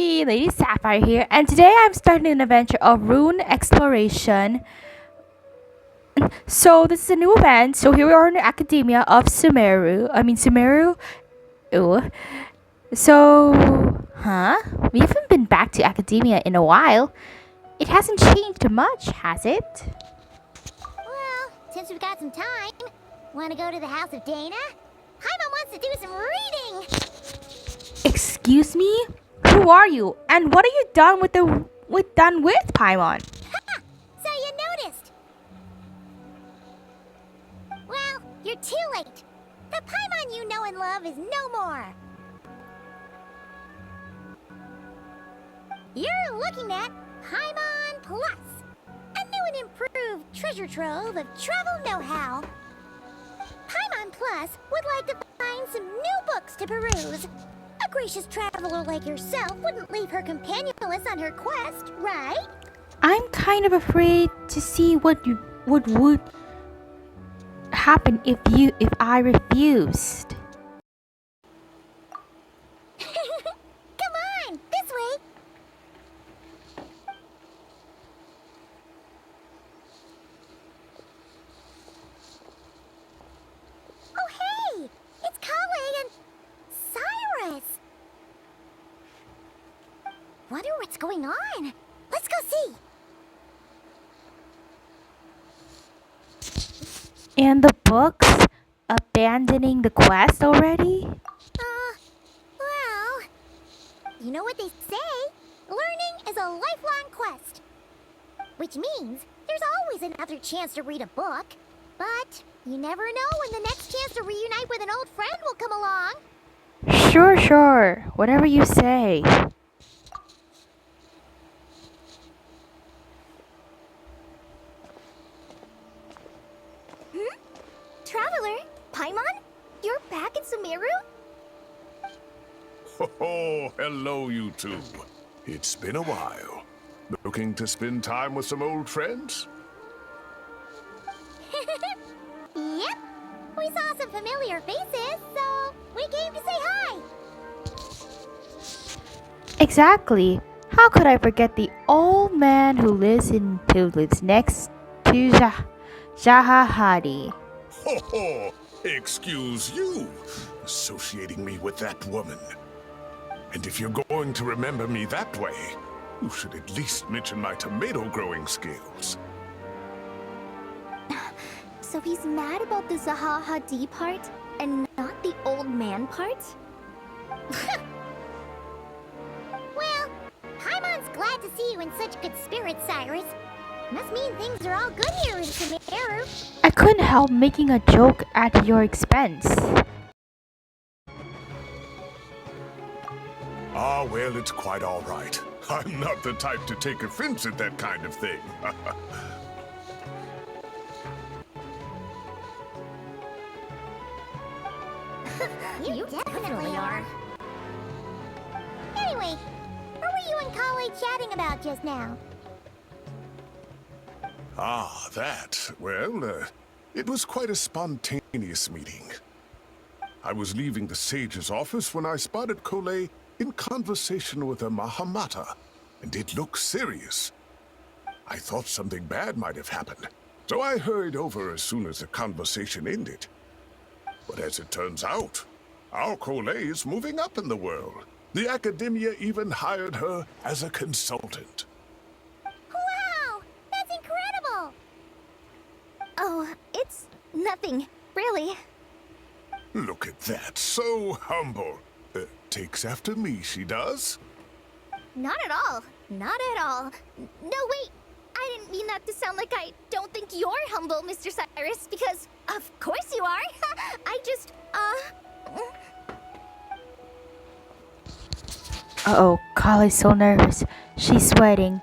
me, Lady Sapphire here, and today I'm starting an adventure of Rune exploration. So this is a new event. So here we are in the Academia of Sumeru. Sumeru. Ew. So, we haven't been back to Academia in a while. It hasn't changed much, has it? Well, since we've got some time, want to go to the house of Dana? Paimon wants to do some reading. Excuse me? Who are you? And what are you done with Paimon? So you noticed? Well, you're too late. The Paimon you know and love is no more. You're looking at Paimon Plus, a new and improved treasure trove of travel know-how. Paimon Plus would like to find some new books to peruse. A gracious traveler like yourself wouldn't leave her companionless on her quest, right? I'm kind of afraid to see what would happen if I refused. Come on, this way. Oh hey, it's Kale and Cyrus. Wonder what's going on. Let's go see. And the books abandoning the quest already? Well, you know what they say? Learning is a lifelong quest. Which means there's always another chance to read a book. But you never know when the next chance to reunite with an old friend will come along. Sure. Whatever you say. Traveler, Paimon? You're back in Sumeru? Oh, hello, you two. It's been a while. Looking to spend time with some old friends? Yep. We saw some familiar faces, so we came to say hi. Exactly. How could I forget the old man who lives next to Jahahadi? Ho ho! Excuse you, associating me with that woman. And if you're going to remember me that way, you should at least mention my tomato growing skills. So he's mad about the Zaha Hadid part and not the old man part? Well, Paimon's glad to see you in such good spirits, Cyrus. Must mean things are all good here in Sumeru. I couldn't help making a joke at your expense. Ah, well, it's quite all right. I'm not the type to take offense at that kind of thing. You definitely are. Anyway, what were you and Kale chatting about just now? Ah, that. Well, it was quite a spontaneous meeting. I was leaving the sage's office when I spotted Kale in conversation with a Mahamata, and it looked serious. I thought something bad might have happened, so I hurried over as soon as the conversation ended. But as it turns out, our Kale is moving up in the world. The Academia even hired her as a consultant. Wow! That's incredible! Oh, it's nothing, really. Look at that, so humble. Takes after me, she does. Not at all. Not at all. No, wait. I didn't mean that to sound like I don't think you're humble, Mr. Cyrus, because of course you are. I just, Uh-oh, Kale's so nervous. She's sweating.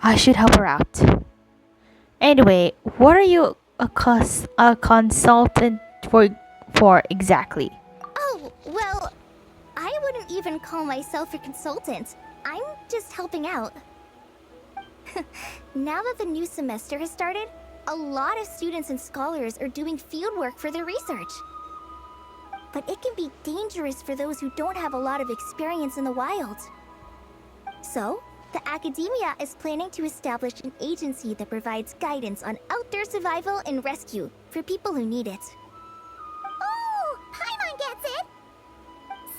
I should help her out. Anyway, what are you a consultant for exactly? Oh, well, I wouldn't even call myself a consultant. I'm just helping out. Now that the new semester has started, a lot of students and scholars are doing fieldwork for their research. but it can be dangerous for those who don't have a lot of experience in the wild. So, the Academia is planning to establish an agency that provides guidance on outdoor survival and rescue for people who need it. Oh, Paimon gets it!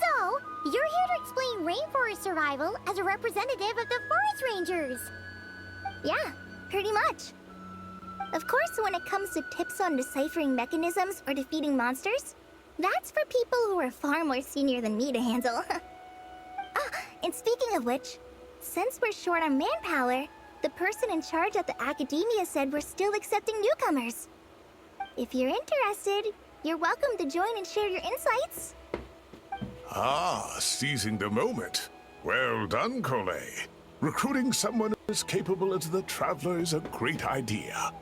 So, you're here to explain rainforest survival as a representative of the forest rangers. Yeah, pretty much. Of course, when it comes to tips on deciphering mechanisms or defeating monsters, that's for people who are far more senior than me to handle. And speaking of which, since we're short on manpower, the person in charge at the Academia said we're still accepting newcomers. If you're interested, you're welcome to join and share your insights. Ah, seizing the moment. Well done, Cole. Recruiting someone as capable as the Traveler is a great idea.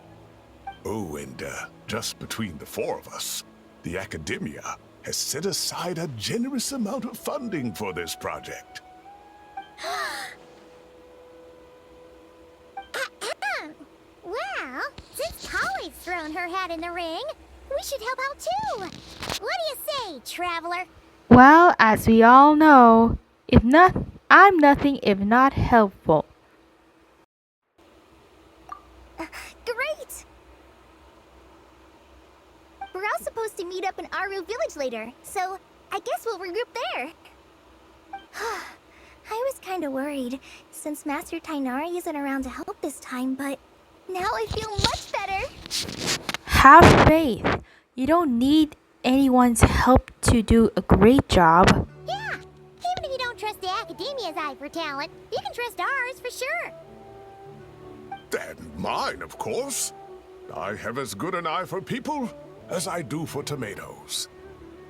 Oh, and just between the four of us, the Academia has set aside a generous amount of funding for this project. Well, since Polly's thrown her hat in the ring, we should help out too. What do you say, Traveler? Well, as we all know, I'm nothing if not helpful. Great! We're all supposed to meet up in Aru Village later, so I guess we'll regroup there. I was kinda worried, since Master Tainari isn't around to help this time, but now I feel much better. Have faith. You don't need anyone's help to do a great job. Yeah, even if you don't trust the Academia's eye for talent, you can trust ours for sure. And mine, of course. I have as good an eye for people as I do for tomatoes.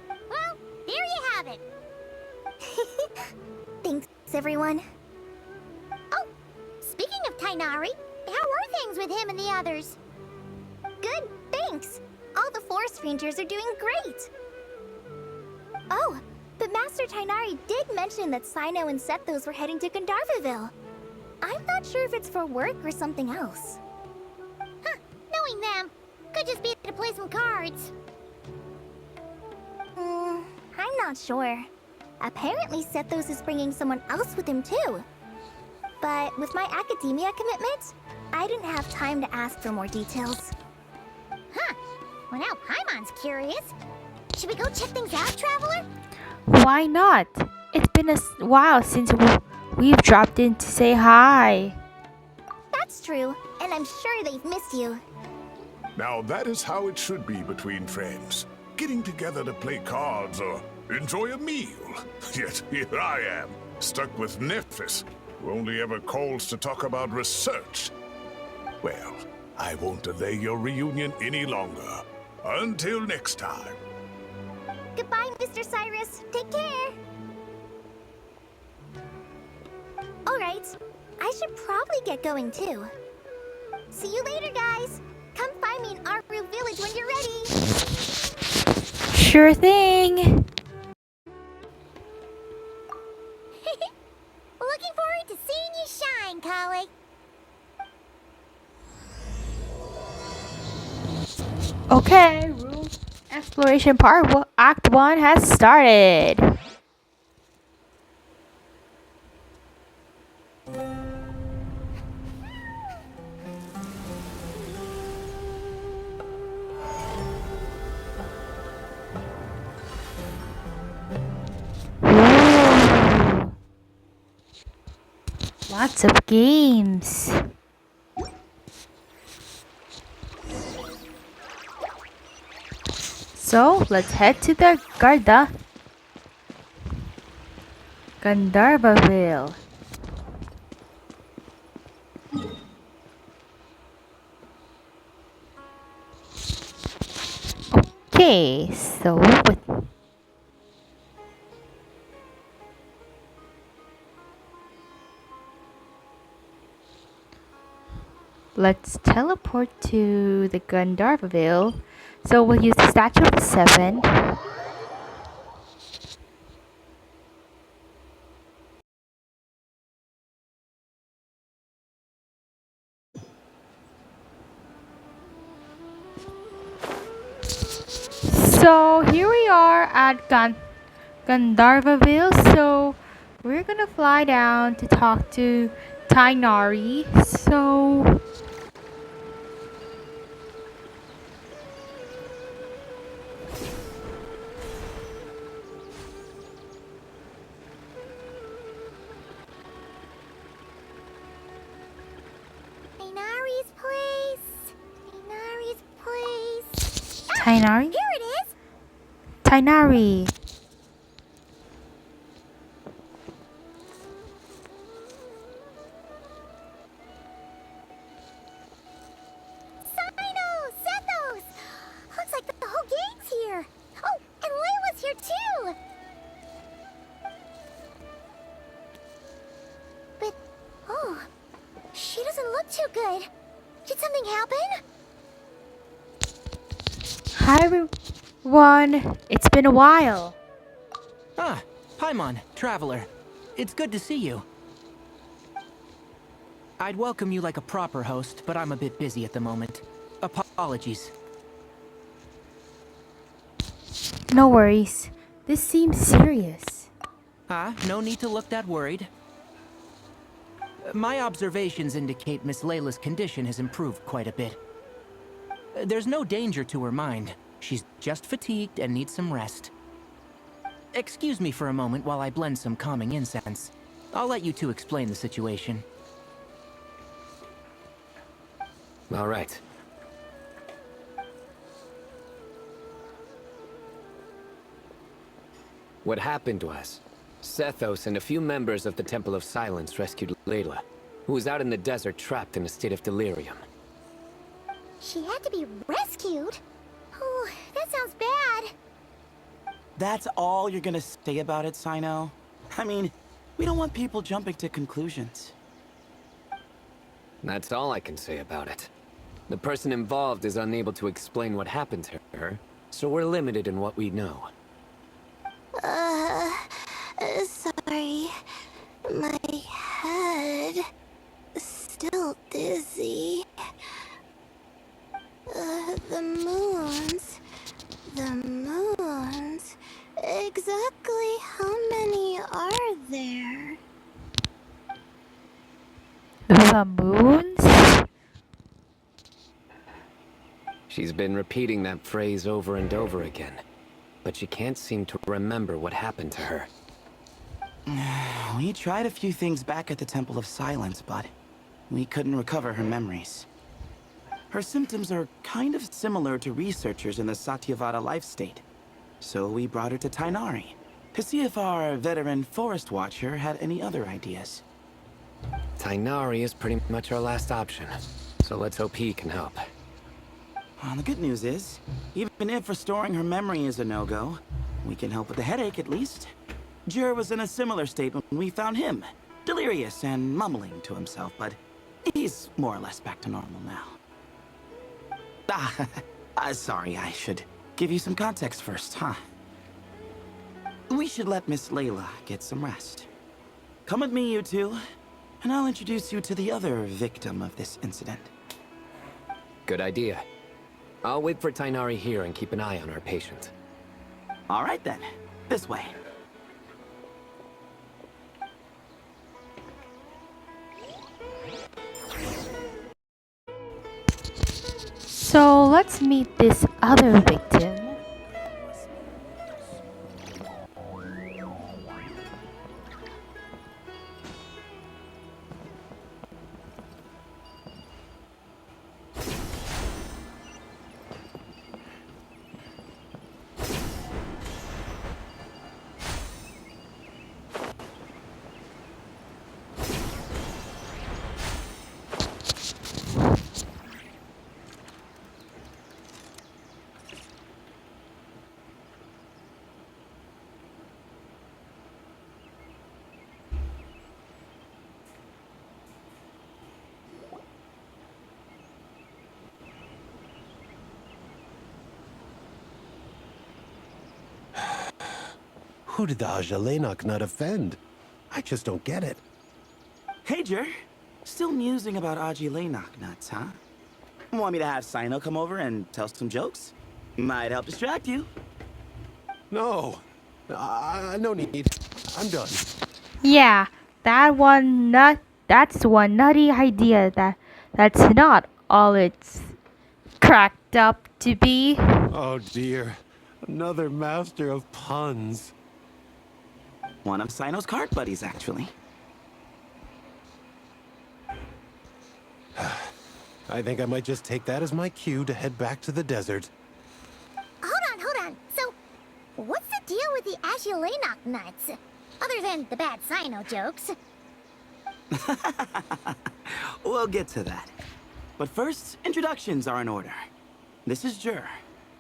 Well, there you have it. Thanks, everyone. Oh, speaking of Tainari, how are things with him and the others? Good, thanks. All the forest rangers are doing great. Oh, but Master Tainari did mention that Sino and Sethos were heading to Gandharvaville. I'm not sure if it's for work or something else. Huh, knowing them, could just be to play some cards. I'm not sure. Apparently Sethos is bringing someone else with him too. But with my Academia commitment, I didn't have time to ask for more details. Huh, well now Paimon's curious. Should we go check things out, Traveler? Why not? It's been a while since we've dropped in to say hi. That's true, and I'm sure they've missed you. Now that is how it should be between friends. Getting together to play cards or enjoy a meal. Yet here I am, stuck with Nephis, who only ever calls to talk about research. Well, I won't delay your reunion any longer. Until next time. Goodbye, Mr. Cyrus. Take care. Alright, I should probably get going too. See you later, guys. Come find me in Aru Village when you're ready. Sure thing. Looking forward to seeing you shine, Kali. Okay, room exploration Act 1 has started. Ooh. Lots of games. So let's head to the Gandharvaville. Okay, so let's teleport to the Gandharvaville. So we'll use the Statue of the Seven. So here we are at Gandharvaville. So we're gonna fly down to talk to Tainari. So Inari's place. Inari's place. Ah, Tainari? here it is. Tainari. Sino, Sethos. Looks like the whole gang's here. Oh, and Layla's here too. But, oh, she doesn't look too good. Did something happen? Hi everyone. It's been a while. Ah, Paimon, Traveler. It's good to see you. I'd welcome you like a proper host, but I'm a bit busy at the moment. Apologies. No worries. This seems serious. Ah, no need to look that worried. My observations indicate Miss Layla's condition has improved quite a bit. There's no danger to her mind. She's just fatigued and needs some rest. Excuse me for a moment while I blend some calming incense. I'll let you two explain the situation. All right. What happened was, Sethos and a few members of the Temple of Silence rescued Layla, who was out in the desert trapped in a state of delirium. She had to be rescued? Oh, that sounds bad. That's all you're gonna say about it, Sino? I mean, we don't want people jumping to conclusions. That's all I can say about it. The person involved is unable to explain what happened to her, so we're limited in what we know. Sorry. My head is still dizzy. The moons. Exactly how many are there? The moons? She's been repeating that phrase over and over again, but she can't seem to remember what happened to her. We tried a few things back at the Temple of Silence, but we couldn't recover her memories. Her symptoms are kind of similar to researchers in the Satyavada life state. So we brought her to Tainari to see if our veteran forest watcher had any other ideas. Tainari is pretty much our last option, so let's hope he can help. Well, the good news is, even if restoring her memory is a no-go, we can help with the headache at least. Jur was in a similar state when we found him, delirious and mumbling to himself, but he's more or less back to normal now. Sorry, I should give you some context first, huh? We should let Miss Layla get some rest. Come with me, you two, and I'll introduce you to the other victim of this incident. Good idea. I'll wait for Tainari here and keep an eye on our patient. All right then, this way. So let's meet this other victim. Who did the Ajalenok not offend? I just don't get it. Hey, Jur. Still musing about Aji Laynok nuts, huh? Want me to have Sino come over and tell some jokes? Might help distract you. No. No need. I'm done. Yeah, that's one nutty idea that's not all it's cracked up to be. Oh dear. Another master of puns. One of Sino's card buddies, actually. I think I might just take that as my cue to head back to the desert. Hold on. So, what's the deal with the Azulenok nuts? Other than the bad Sino jokes. We'll get to that. But first, introductions are in order. This is Jur,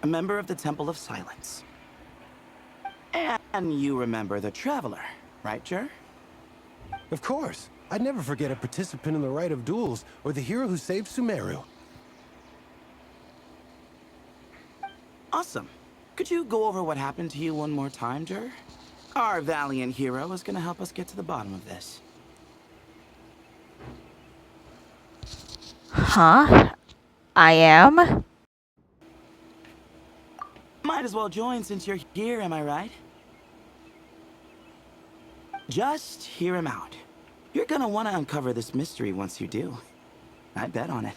a member of the Temple of Silence. And you remember the Traveler, right, Jur? Of course. I'd never forget a participant in the Rite of Duels or the hero who saved Sumeru. Awesome. Could you go over what happened to you one more time, Jur? Our valiant hero is going to help us get to the bottom of this. Huh? I am? Might as well join since you're here, am I right? Just hear him out. You're gonna want to uncover this mystery once you do. I bet on it.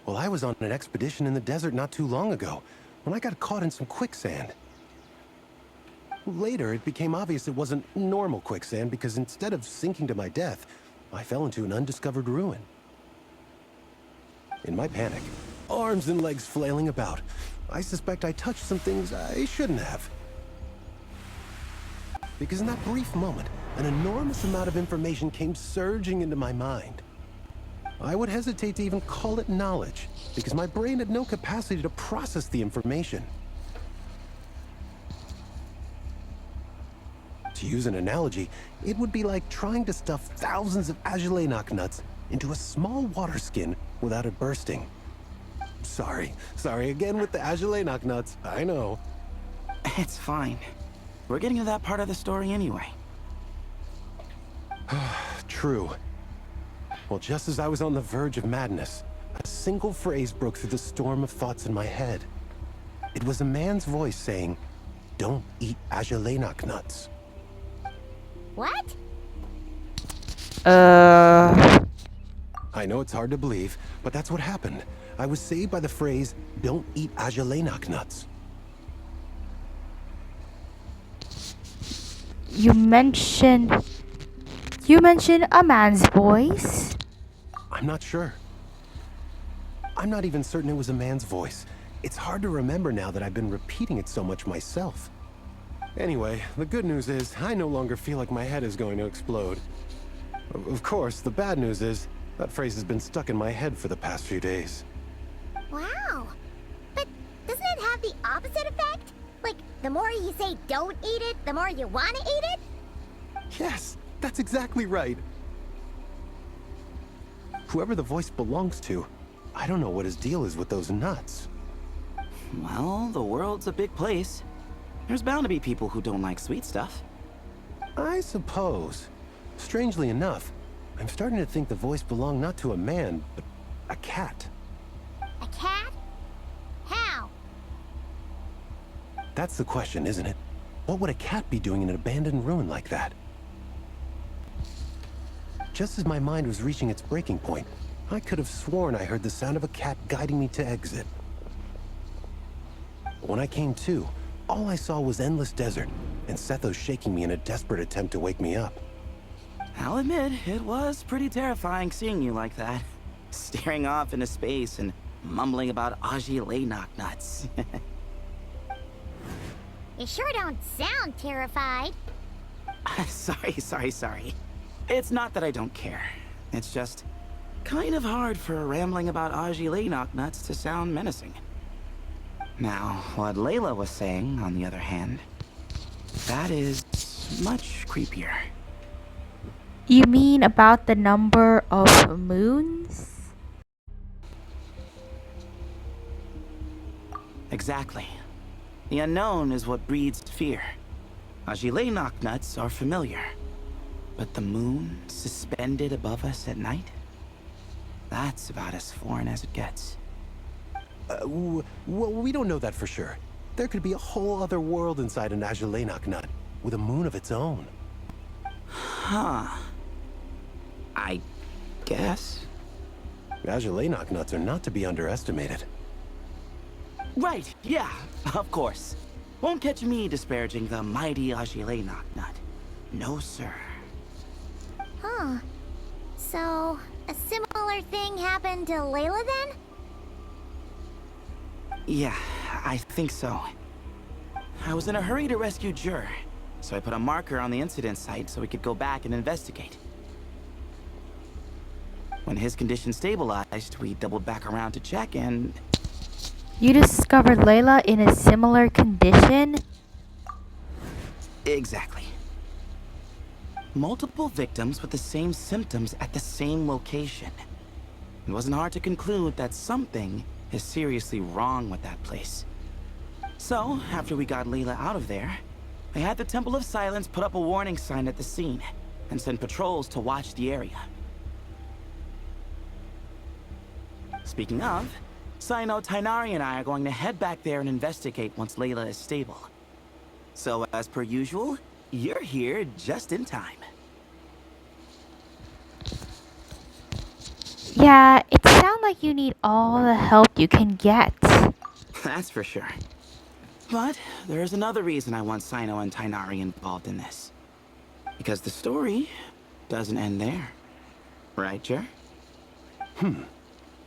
Well, I was on an expedition in the desert not too long ago, when I got caught in some quicksand. Later, it became obvious it wasn't normal quicksand because instead of sinking to my death, I fell into an undiscovered ruin. In my panic, arms and legs flailing about, I suspect I touched some things I shouldn't have. Because in that brief moment, an enormous amount of information came surging into my mind. I would hesitate to even call it knowledge, because my brain had no capacity to process the information. To use an analogy, it would be like trying to stuff thousands of Azulenok nuts into a small water skin without it bursting. Sorry again with the Azulenok nuts, I know. It's fine. We're getting to that part of the story anyway. True. Well, just as I was on the verge of madness, a single phrase broke through the storm of thoughts in my head. It was a man's voice saying, "Don't eat Azulenok nuts." What? I know it's hard to believe, but that's what happened. I was saved by the phrase, "Don't eat Azulenok nuts." You mentioned a man's voice? I'm not sure. I'm not even certain it was a man's voice. It's hard to remember now that I've been repeating it so much myself. Anyway, the good news is I no longer feel like my head is going to explode. Of course, the bad news is that phrase has been stuck in my head for the past few days. Wow. But doesn't it have the opposite effect? Like, the more you say don't eat it, the more you want to eat it? Yes, that's exactly right. Whoever the voice belongs to, I don't know what his deal is with those nuts. Well, the world's a big place. There's bound to be people who don't like sweet stuff. I suppose. Strangely enough, I'm starting to think the voice belonged not to a man, but a cat. A cat? How? That's the question, isn't it? What would a cat be doing in an abandoned ruin like that? Just as my mind was reaching its breaking point, I could have sworn I heard the sound of a cat guiding me to exit. When I came to, all I saw was endless desert, and Sethos shaking me in a desperate attempt to wake me up. I'll admit, it was pretty terrifying seeing you like that. Staring off into space and mumbling about Azulenok nuts. You sure don't sound terrified. Sorry. It's not that I don't care. It's just kind of hard for rambling about Azulenok nuts to sound menacing. Now, what Layla was saying, on the other hand, that is much creepier. You mean about the number of moons? Exactly. The unknown is what breeds fear. Azulenok nuts are familiar. But the moon suspended above us at night? That's about as foreign as it gets. Well, we don't know that for sure. There could be a whole other world inside an Azulenok nut, with a moon of its own. Huh. I guess. Azulenok nuts are not to be underestimated. Right, yeah, of course. Won't catch me disparaging the mighty Azulenok nut. No, sir. Huh. So, a similar thing happened to Layla then? Yeah, I think so. I was in a hurry to rescue Jur, so I put a marker on the incident site so we could go back and investigate. When his condition stabilized, we doubled back around to check and... You discovered Layla in a similar condition? Exactly. Multiple victims with the same symptoms at the same location. It wasn't hard to conclude that something is seriously wrong with that place. So, after we got Layla out of there, I had the Temple of Silence put up a warning sign at the scene and send patrols to watch the area. Speaking of, Sino, Tighnari, and I are going to head back there and investigate once Layla is stable. So, as per usual, you're here just in time. Yeah, it sounds like you need all the help you can get. That's for sure. But there's another reason I want Sino and Tighnari involved in this. Because the story doesn't end there. Right, Jer?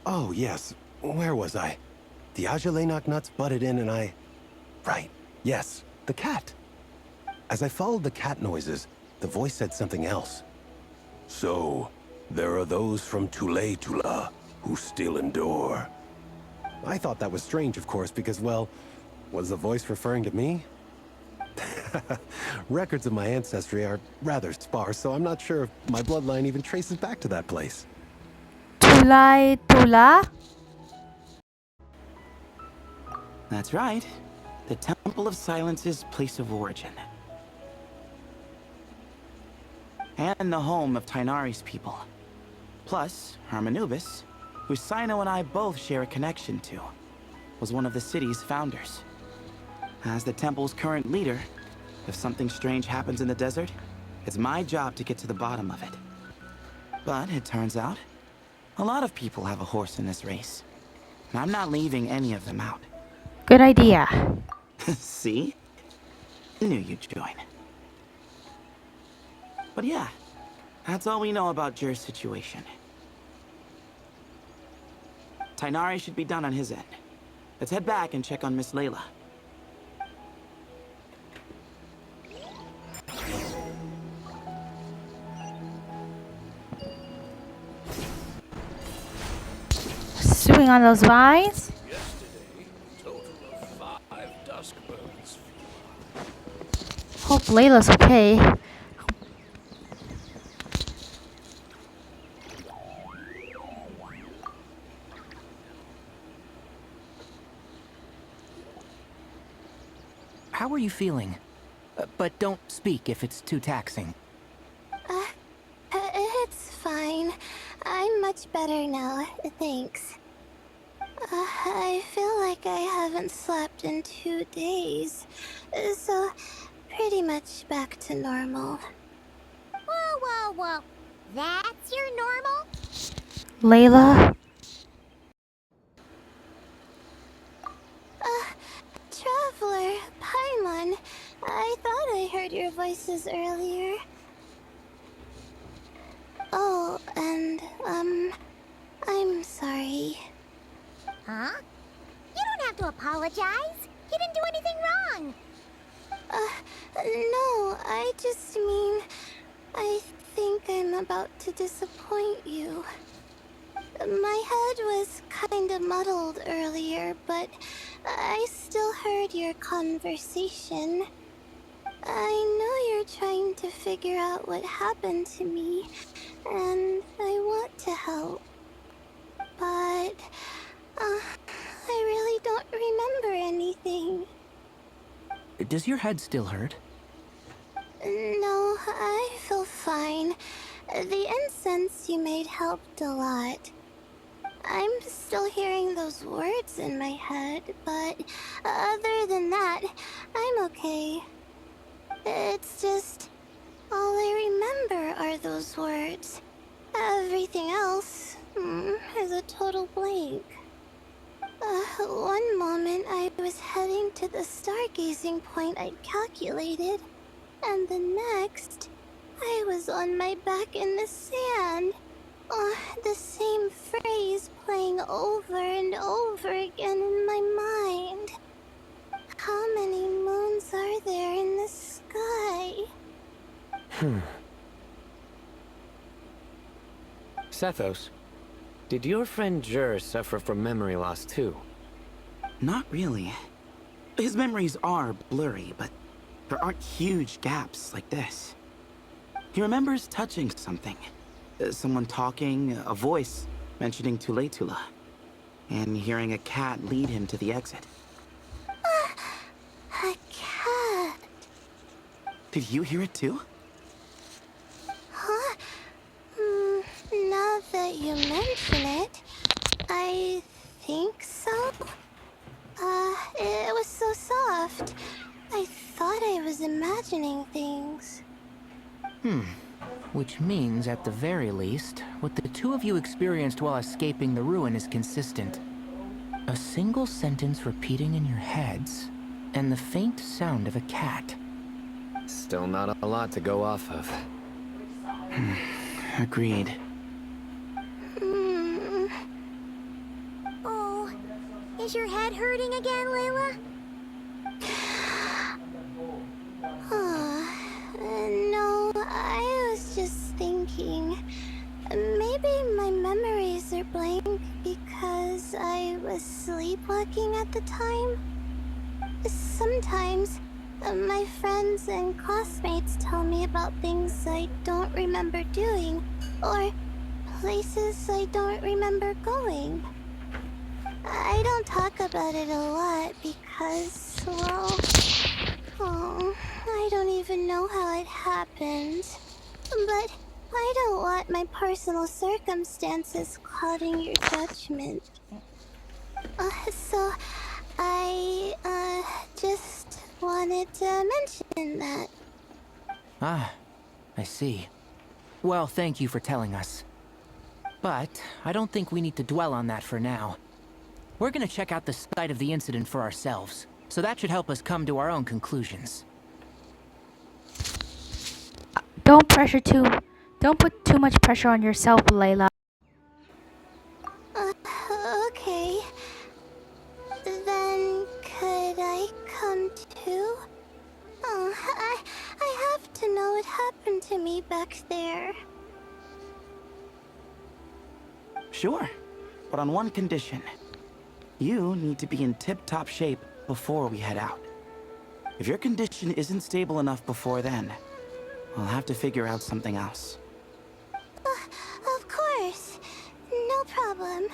Oh, yes. Where was I? The Azulenok nuts butted in and I... Right. Yes. The cat. As I followed the cat noises, the voice said something else. So, there are those from Tula who still endure. I thought that was strange, of course, because, well, was the voice referring to me? Records of my ancestry are rather sparse, so I'm not sure if my bloodline even traces back to that place. Tula? That's right. The Temple of Silence's place of origin. And the home of Tighnari's people. Plus, Hermanubis, who Sino and I both share a connection to, was one of the city's founders. As the temple's current leader, if something strange happens in the desert, it's my job to get to the bottom of it. But it turns out, a lot of people have a horse in this race. And I'm not leaving any of them out. Good idea. See? Knew you'd join. But yeah, that's all we know about Jer's situation. Tighnari should be done on his end. Let's head back and check on Miss Layla. Swing on those vines. Hope Layla's okay. How are you feeling? But don't speak if it's too taxing. It's fine. I'm much better now, thanks. I feel like I haven't slept in 2 days, so pretty much back to normal. Whoa. That's your normal? Layla? Traveler, Paimon, I thought I heard your voices earlier. Oh, and, I'm sorry. Huh? You don't have to apologize. You didn't do anything wrong. No, I just mean, I think I'm about to disappoint you. My head was kinda muddled earlier, but I still heard your conversation. I know you're trying to figure out what happened to me, and I want to help. But, I really don't remember anything. Does your head still hurt? No, I feel fine. The incense you made helped a lot. I'm still hearing those words in my head, but other than that, I'm okay. It's just all I remember are those words. Everything else is a total blank. One moment I was heading to the stargazing point I'd calculated, and the next, I was on my back in the sand. The same phrase playing over and over again in my mind. How many moons are there in the sky? Sethos, did your friend Jur suffer from memory loss too? Not really. His memories are blurry, but there aren't huge gaps like this. He remembers touching something. Someone talking, a voice mentioning Tuletula, and hearing a cat lead him to the exit. A cat. Did you hear it too? Huh? Now that you mention it, I think so. It was so soft. I thought I was imagining things. Which means, at the very least, what the two of you experienced while escaping the ruin is consistent. A single sentence repeating in your heads, and the faint sound of a cat. Still not a lot to go off of. Agreed. Oh, is your head hurting again, Layla? No, I was just thinking. Maybe my memories are blank because I was sleepwalking at the time. Sometimes, my friends and classmates tell me about things I don't remember doing, or places I don't remember going. I don't talk about it a lot because, well, I don't even know how it happened. But I don't want my personal circumstances clouding your judgment. So I, just wanted to mention that. Ah, I see. Well, thank you for telling us. But I don't think we need to dwell on that for now. We're gonna check out the site of the incident for ourselves, so that should help us come to our own conclusions. Don't put too much pressure on yourself, Layla. Okay. Then could I come too? I have to know what happened to me back there. Sure, but on one condition. You need to be in tip-top shape before we head out. If your condition isn't stable enough before then, we'll have to figure out something else. Of course. No problem.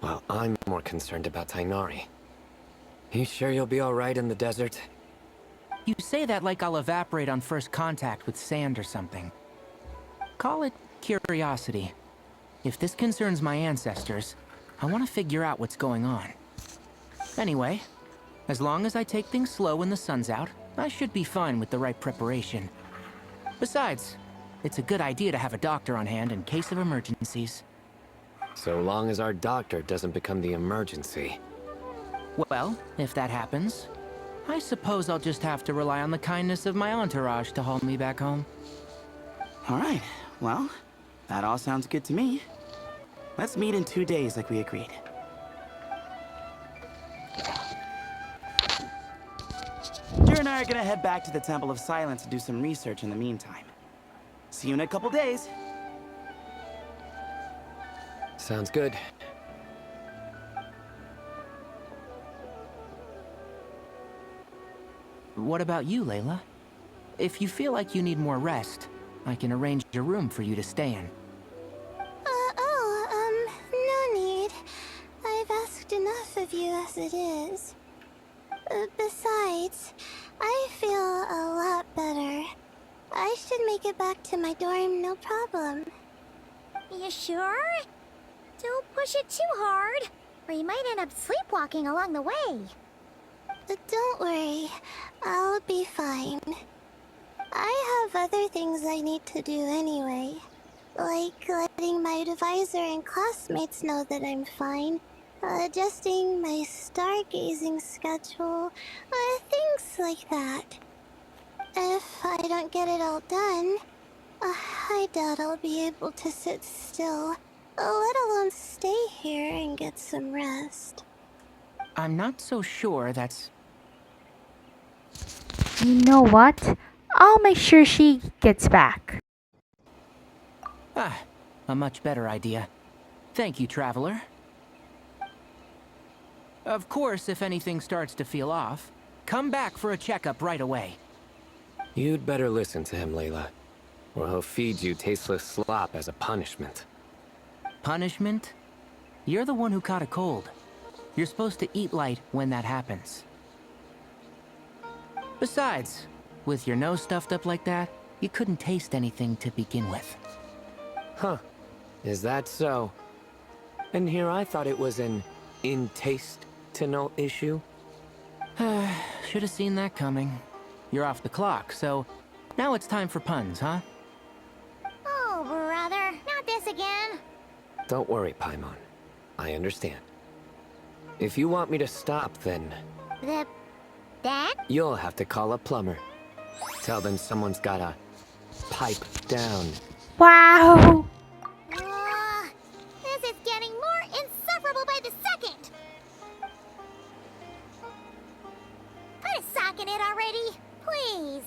Well, I'm more concerned about Tainari. You sure you'll be alright in the desert? You say that like I'll evaporate on first contact with sand or something. Call it curiosity. If this concerns my ancestors, I want to figure out what's going on. Anyway, as long as I take things slow when the sun's out, I should be fine with the right preparation. Besides, it's a good idea to have a doctor on hand in case of emergencies. So long as our doctor doesn't become the emergency. Well, if that happens, I suppose I'll just have to rely on the kindness of my entourage to haul me back home. Alright, well, that all sounds good to me. Let's meet in 2 days like we agreed. Jer and I are gonna head back to the Temple of Silence to do some research in the meantime. See you in a couple days. Sounds good. What about you, Layla? If you feel like you need more rest, I can arrange a room for you to stay in. No need. I've asked enough of you as it is. Besides, I feel a lot better. I should make it back to my dorm, no problem. You sure? Don't push it too hard, or you might end up sleepwalking along the way. Don't worry, I'll be fine. I have other things I need to do anyway. Like letting my advisor and classmates know that I'm fine. Adjusting my stargazing schedule. Things like that. If I don't get it all done, I doubt I'll be able to sit still, let alone stay here and get some rest. I'm not so sure that's... You know what? I'll make sure she gets back. Ah, a much better idea. Thank you, Traveler. Of course, if anything starts to feel off, come back for a checkup right away. You'd better listen to him, Layla, or he'll feed you tasteless slop as a punishment. Punishment? You're the one who caught a cold. You're supposed to eat light when that happens. Besides, with your nose stuffed up like that, you couldn't taste anything to begin with. Huh. Is that so? And here I thought it was an in-taste-to-know issue. Should have seen that coming. You're off the clock, so now it's time for puns, huh? Oh, brother, not this again. Don't worry, Paimon. I understand. If you want me to stop, then That? you'll have to call a plumber. Tell them someone's gotta pipe down. Wow! This is getting more insufferable by the second. Put a sock in it already, please.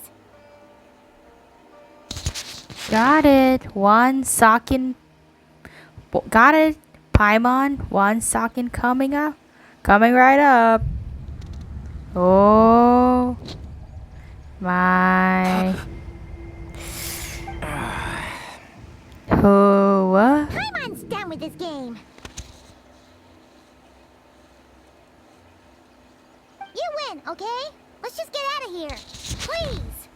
Got it. One sockin'. Got it. Paimon. One sockin' coming up. Coming right up. Oh. My. Oh, what? Paimon's done with this game. You win, okay? Let's just get out of here. Please.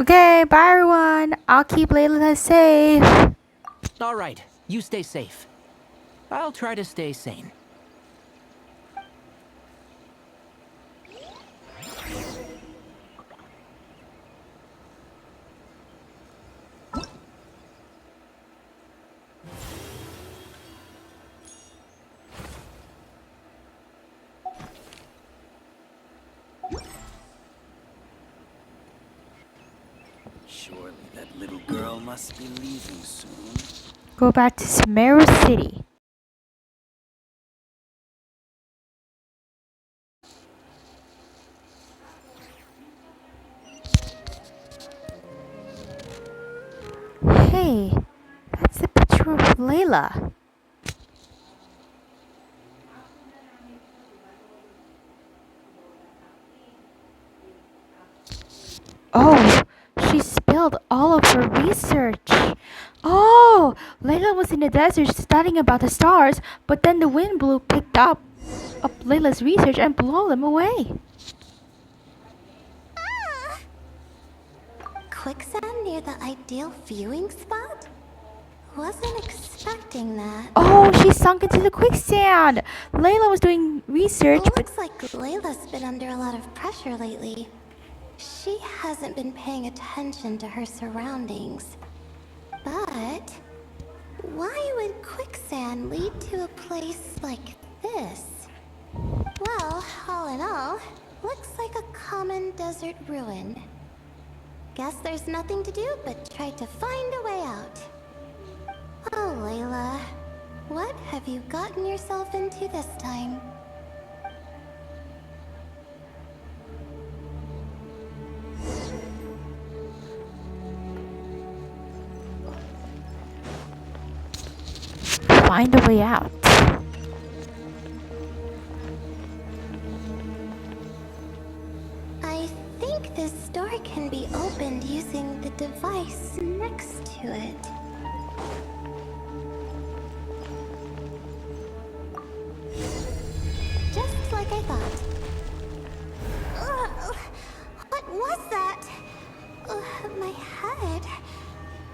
Okay, bye everyone. I'll keep Layla safe. All right, you stay safe. I'll try to stay sane. Surely that little girl must be leaving soon. Go back to Sumeru City. Hey, that's the picture of Layla. Oh, she spilled all of her research. Oh, Layla was in the desert studying about the stars, but then the wind picked up Layla's research and blew them away. Quicksand near the ideal viewing spot? Wasn't expecting that. Oh, she sunk into the quicksand. Layla was doing research, but Looks like Layla's been under a lot of pressure lately. She hasn't been paying attention to her surroundings. But why would quicksand lead to a place like this? Well, all in all, looks like a common desert ruin. Guess there's nothing to do but try to find a way out. Oh, Layla, what have you gotten yourself into this time? find a way out. I think this door can be opened using the device next to it. Just like I thought. Ugh, what was that? My head.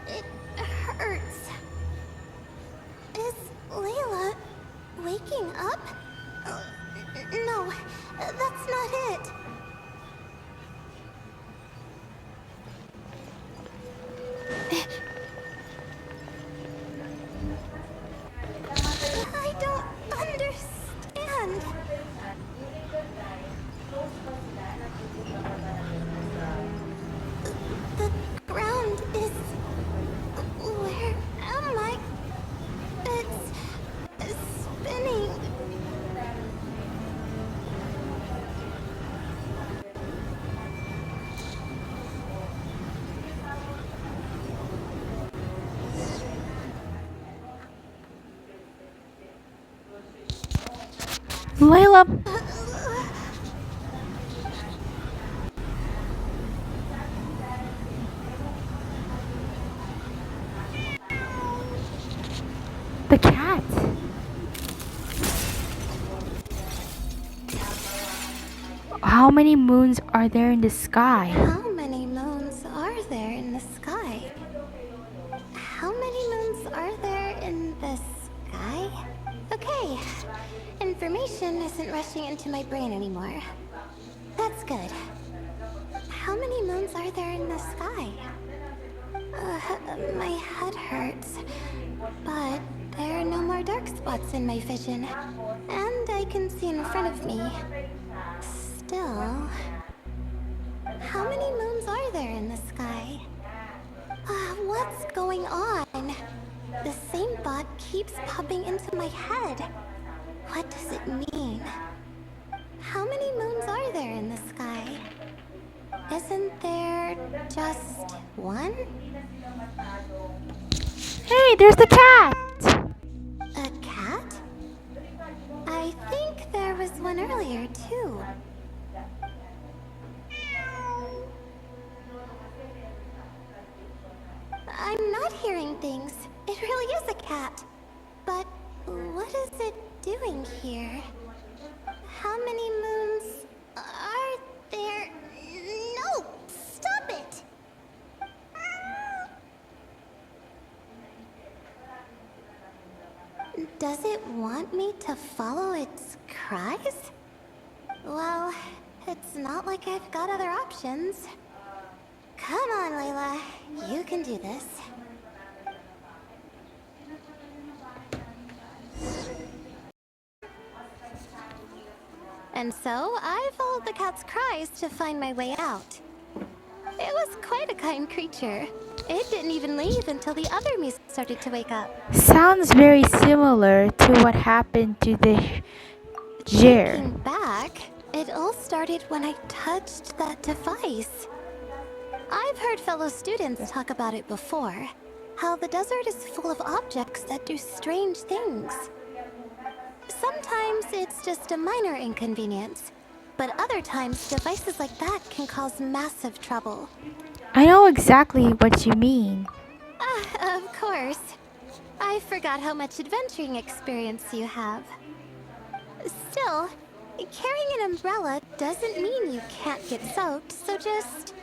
It hurts. That's not it. I don't understand. The ground is... Where am I? It's spinning. Layla, the cat. How many moons are there in the sky? How many moons are there in the sky? How many moons are there in the sky? Okay, information isn't rushing into my brain anymore. That's good. How many moons are there in the sky? My head hurts, but there are no more dark spots in my vision, and I can see in front of me. Still, how many moons are there in the sky? What's going on? The same thought keeps popping into my head. What does it mean? How many moons are there in the sky? Isn't there just one? Hey, there's the cat! A cat? I think there was one earlier, too. I'm not hearing things. It really is a cat. But what is it doing here? How many moons are there? No! Stop it! Does it want me to follow its cries? Well, it's not like I've got other options. Come on, Layla. You can do this. And so, I followed the cat's cries to find my way out. It was quite a kind creature. It didn't even leave until the other Mews started to wake up. Sounds very similar to what happened to the Jer. Looking back, it all started when I touched that device. I've heard fellow students talk about it before. How the desert is full of objects that do strange things. Sometimes it's just a minor inconvenience, but other times devices like that can cause massive trouble. I know exactly what you mean. Of course. I forgot how much adventuring experience you have. Still, carrying an umbrella doesn't mean you can't get soaked, so just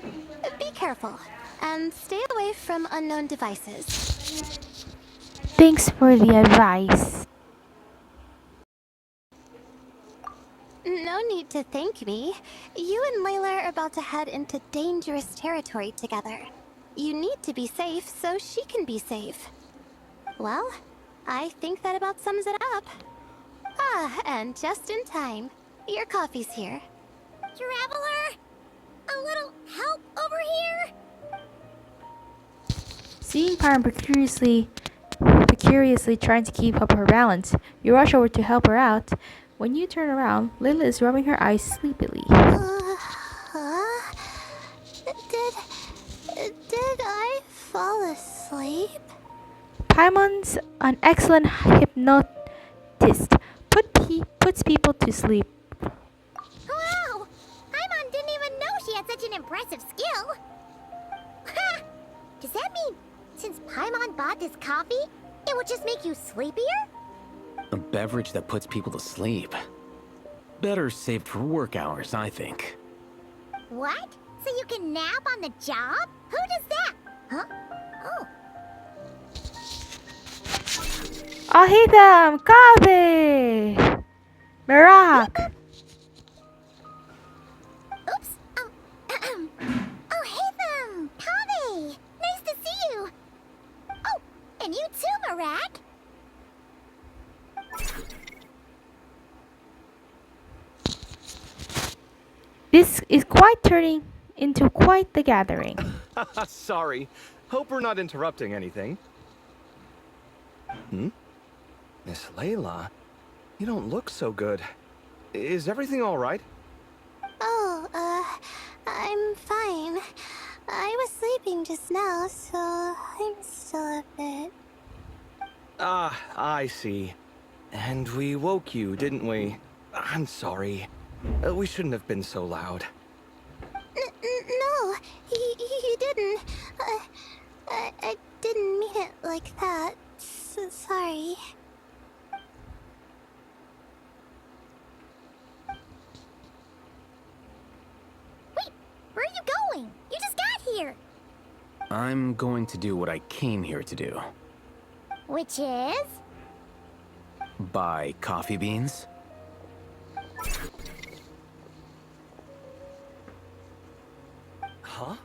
be careful and stay away from unknown devices. Thanks for the advice. No need to thank me. You and Layla are about to head into dangerous territory together. You need to be safe so she can be safe. Well, I think that about sums it up. And just in time. Your coffee's here. Traveler? A little help over here? Seeing Param precariously trying to keep up her balance, you rush over to help her out. When you turn around, Layla is rubbing her eyes sleepily. Did I fall asleep? Paimon's an excellent hypnotist. Puts people to sleep. Wow! Paimon didn't even know she had such an impressive skill. Ha! Does that mean since Paimon bought this coffee, it would just make you sleepier? A beverage that puts people to sleep. Better saved for work hours, I think. What? So you can nap on the job? Who does that? Huh? Oh. Ahidam! Kabe! Merak! And you too, Marak! This is quite turning into quite the gathering. Sorry. Hope we're not interrupting anything. Miss Layla, you don't look so good. Is everything all right? Oh, I'm fine. I was sleeping just now, so I'm still a bit... Ah, I see. And we woke you, didn't we? I'm sorry. We shouldn't have been so loud. No, you didn't. I didn't mean it like that. Sorry. Wait, where are you going? You just got here! I'm going to do what I came here to do. Which is? Buy coffee beans. Huh?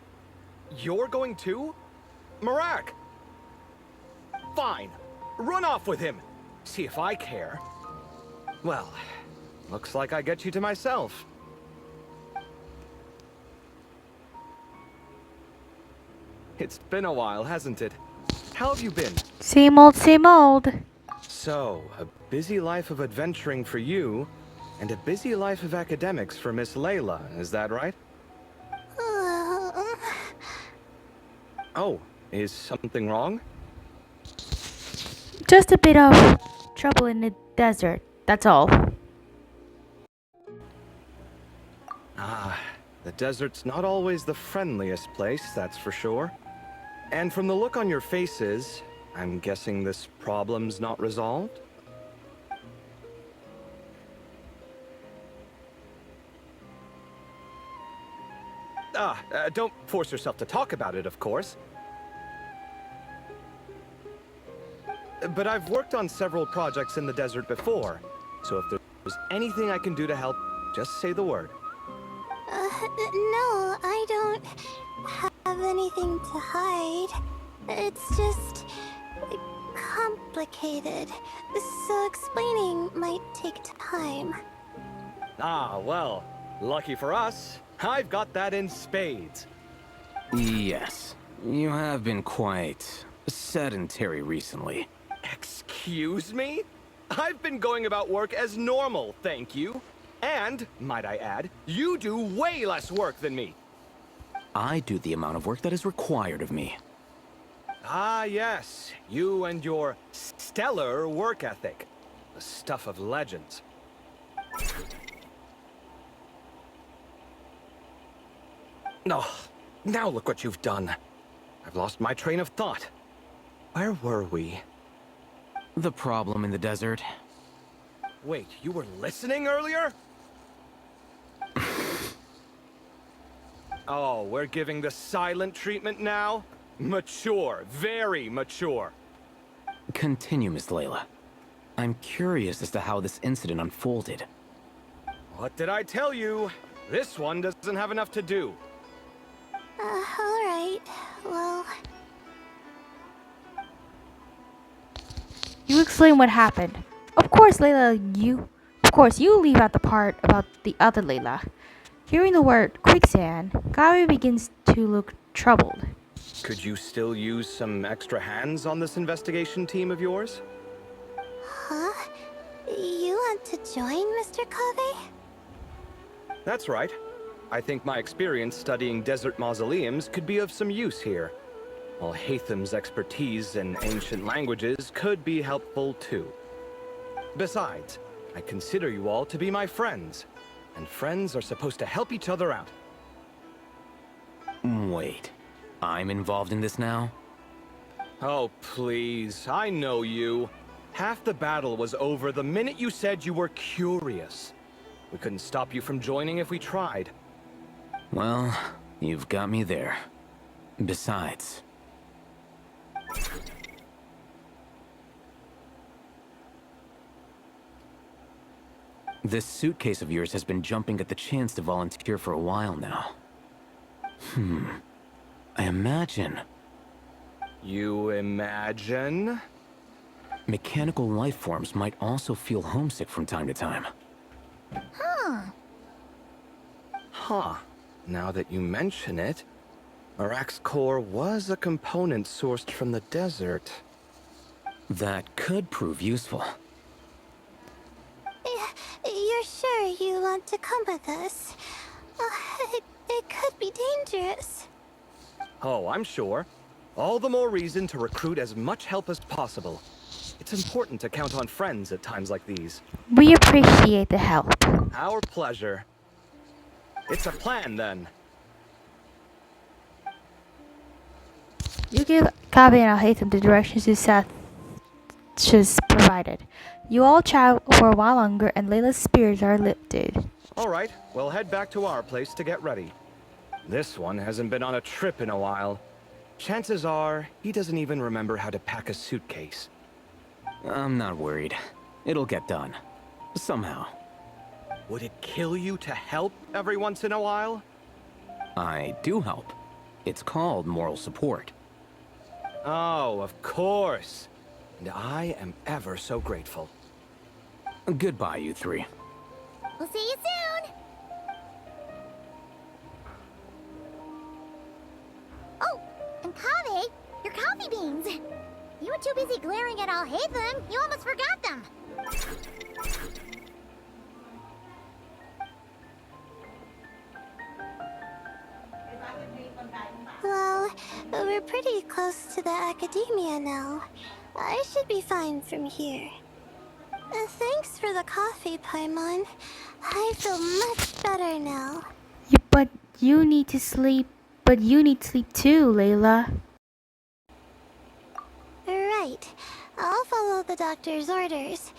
You're going too? Marak! Fine. Run off with him. See if I care. Well, looks like I get you to myself. It's been a while, hasn't it? How have you been? Same old, same old. So, a busy life of adventuring for you, and a busy life of academics for Miss Layla, is that right? Oh, is something wrong? Just a bit of trouble in the desert, that's all. Ah, the desert's not always the friendliest place, that's for sure. And from the look on your faces, I'm guessing this problem's not resolved? Don't force yourself to talk about it, of course. But I've worked on several projects in the desert before, so if there's anything I can do to help, just say the word. No, I don't have anything to hide. It's just complicated, so explaining might take time. Ah, well, lucky for us, I've got that in spades. Yes, you have been quite sedentary recently. Excuse me? I've been going about work as normal, thank you. And, might I add, you do way less work than me. I do the amount of work that is required of me. Ah, yes. You and your stellar work ethic. The stuff of legends. Oh, now look what you've done. I've lost my train of thought. Where were we? The problem in the desert. Wait, you were listening earlier? Oh, we're giving the silent treatment now? Mature, very mature. Continue, Miss Layla. I'm curious as to how this incident unfolded. What did I tell you? This one doesn't have enough to do. Alright. Well... You explain what happened. Of course, you leave out the part about the other Layla. Hearing the word quicksand, Gabi begins to look troubled. Could you still use some extra hands on this investigation team of yours? Huh? You want to join, Mr. Kave? That's right. I think my experience studying desert mausoleums could be of some use here. While Hatham's expertise in ancient languages could be helpful too. Besides, I consider you all to be my friends, and friends are supposed to help each other out. Wait, I'm involved in this now? Oh, please, I know you. Half the battle was over the minute you said you were curious. We couldn't stop you from joining if we tried. Well, you've got me there. Besides... This suitcase of yours has been jumping at the chance to volunteer for a while now. I imagine... You imagine? Mechanical life forms might also feel homesick from time to time. Huh. Now that you mention it, Arak's core was a component sourced from the desert. That could prove useful. You're sure you want to come with us? It could be dangerous. Oh, I'm sure. All the more reason to recruit as much help as possible. It's important to count on friends at times like these. We appreciate the help. Our pleasure. It's a plan, then. You give Kabe and Alhaitham the directions to Seth just provided. You all chat for a while longer and Layla's spirits are lifted. All right, we'll head back to our place to get ready. This one hasn't been on a trip in a while. Chances are, he doesn't even remember how to pack a suitcase. I'm not worried. It'll get done. Somehow. Would it kill you to help every once in a while? I do help. It's called moral support. Oh, of course. And I am ever so grateful. Goodbye, you three. We'll see you soon. Oh, and Kaveh, your coffee beans. You were too busy glaring at Alhaitham, you almost forgot them. Well, we're pretty close to the academia now. I should be fine from here. Thanks for the coffee, Paimon. I feel much better now. But you need to sleep. But you need sleep too, Layla. Right. I'll follow the doctor's orders.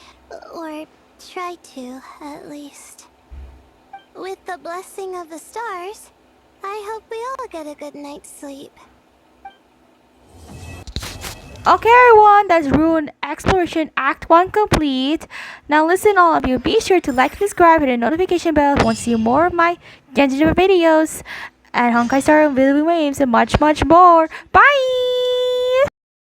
Or try to, at least. With the blessing of the stars, I hope we all get a good night's sleep. Okay everyone, that's Ruin Exploration Act 1 complete. Now listen all of you, be sure to like, subscribe, hit the notification bell if you want to see more of my Genshin Impact videos. And Honkai Star and Video Waves and much more. Bye!